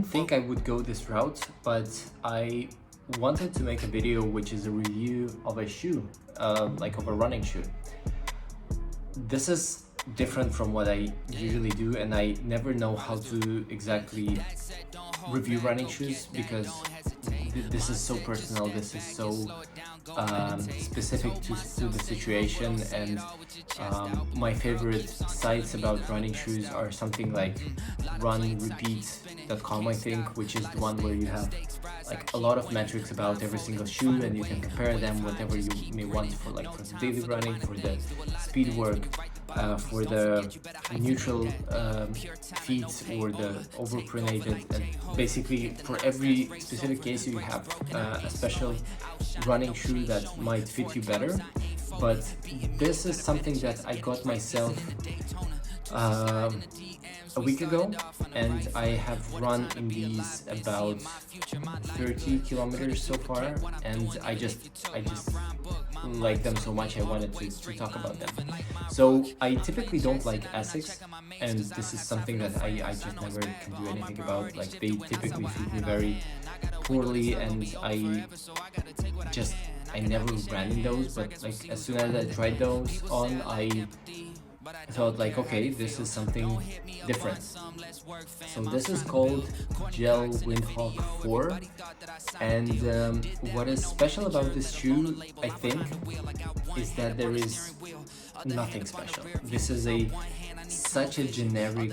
didn't think I would go this route, but I wanted to make a video which is a review of a shoe, like of a running shoe. This is different from what I usually do, and I never know how to exactly review running shoes because this is so personal, this is so specific to the situation, and my favorite sites about running shoes are something like runrepeat.com, I think, which is the one where you have like a lot of metrics about every single shoe, and you can compare them whatever you may want for the daily running, for the speed work, for the neutral feet or the overpronated, and basically for every specific case you have a special running shoe that might fit you better. But this is something that I got myself a week ago, and I have run in these about 30 kilometers so far, and I just like them so much I wanted to talk about them. So I typically don't like Asics, and this is something that I just never can do anything about. Like, they typically fit me very poorly, and I never ran in those. But like, as soon as I tried those on, I thought like, okay, this is something different. So this is called Gel Windhawk 4, and what is special about this shoe, I think, is that there is nothing special. This is such a generic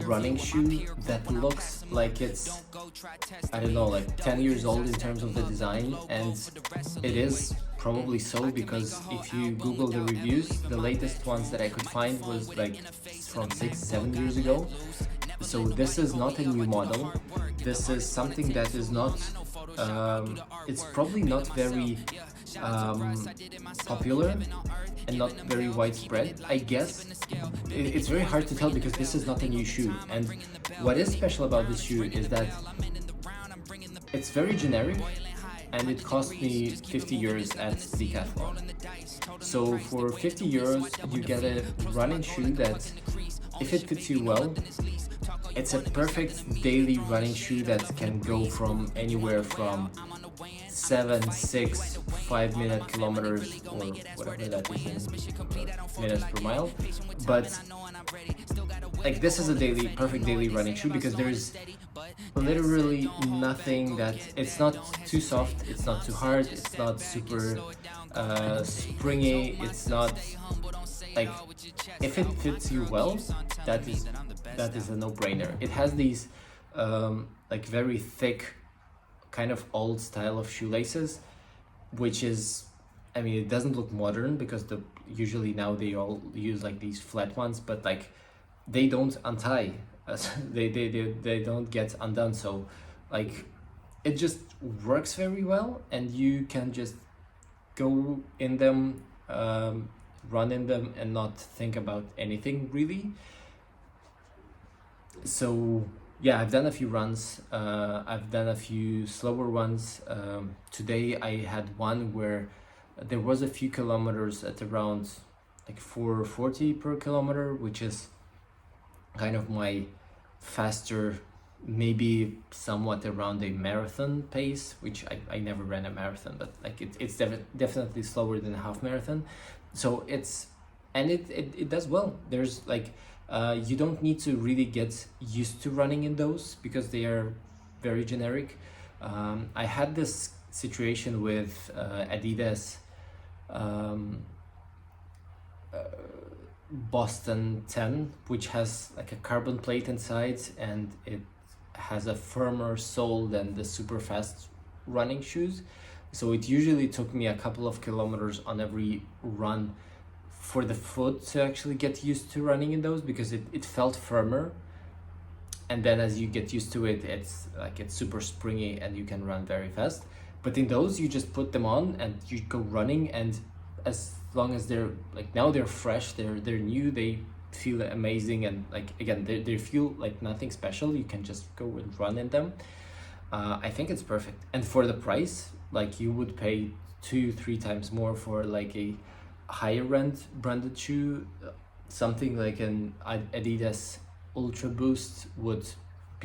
running shoe that looks like it's, I don't know, like 10 years old in terms of the design, and it is probably so, because if you Google the reviews, the latest ones that I could find was like from 6-7 years ago. So this is not a new model. This is something that is not, it's probably not very popular and not very widespread, I guess. It's very hard to tell because this is not a new shoe, and what is special about this shoe is that it's very generic, and it cost me 50 euros at Decathlon. So for 50 euros you get a running shoe that, if it fits you well, it's a perfect daily running shoe that can go from anywhere from 7, 6, 5-minute kilometers, or whatever that is in minutes per mile. But like, this is a perfect daily running shoe because there's literally nothing that, it's not too soft, it's not too hard, it's not super springy, it's not like, if it fits you well, that is a no-brainer. It has these like very thick, kind of old style of shoelaces, which is, I mean, it doesn't look modern because usually now they all use like these flat ones, but like, they don't untie, they don't get undone. So like, it just works very well, and you can just go in them, run in them, and not think about anything really. So yeah, I've done a few runs, I've done a few slower ones. Today I had one where there was a few kilometers at around like 440 per kilometer, which is kind of my faster, maybe somewhat around a marathon pace, which I never ran a marathon, but like it's definitely slower than a half marathon. So it does well. There's like, you don't need to really get used to running in those because they are very generic. I had this situation with Adidas Boston 10, which has like a carbon plate inside, and it has a firmer sole than the super fast running shoes. So it usually took me a couple of kilometers on every run for the foot to actually get used to running in those, because it felt firmer, and then as you get used to it, it's super springy and you can run very fast. But in those, you just put them on and you go running, and as long as they're like, now they're fresh, they're new, they feel amazing, and like, again, they feel like nothing special, you can just go and run in them. I think it's perfect, and for the price, like, you would pay 2-3 times more for like a higher end branded shoe. Something like an Adidas Ultra Boost would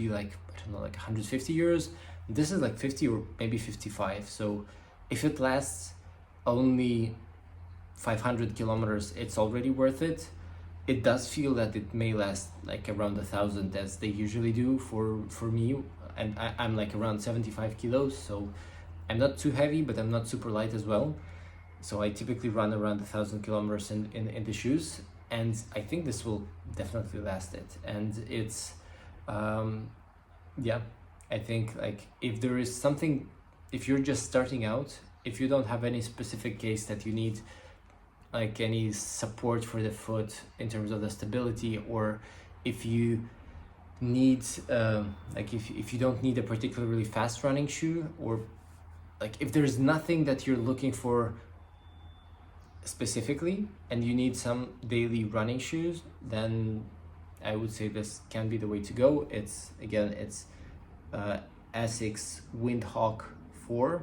be like, I don't know, like 150 euros. This is like 50 or maybe 55. So if it lasts only 500 kilometers, it's already worth it. It does feel that it may last like around 1,000 as they usually do for me, and I'm like around 75 kilos, so I'm not too heavy, but I'm not super light as well. So I typically run around 1,000 kilometers in the shoes, and I think this will definitely last it. And it's yeah, I think like if there is something, if you're just starting out, if you don't have any specific case that you need like any support for the foot in terms of the stability, or if you need like if you don't need a particularly fast running shoe, or like if there's nothing that you're looking for specifically and you need some daily running shoes, then I would say this can be the way to go. It's again, it's Asics Windhawk 4.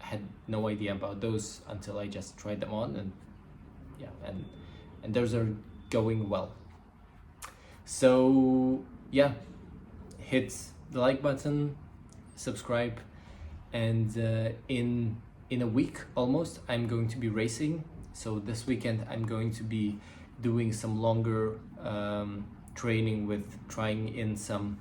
I had no idea about those until I just tried them on, and yeah, and those are going well. So yeah, hit the like button, subscribe, and in a week almost I'm going to be racing. So this weekend I'm going to be doing some longer training with trying in some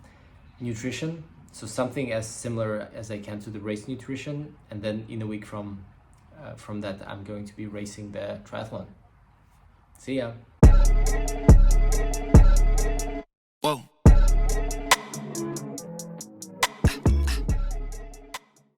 nutrition, so something as similar as I can to the race nutrition, and then in a week from that I'm going to be racing the triathlon. See ya.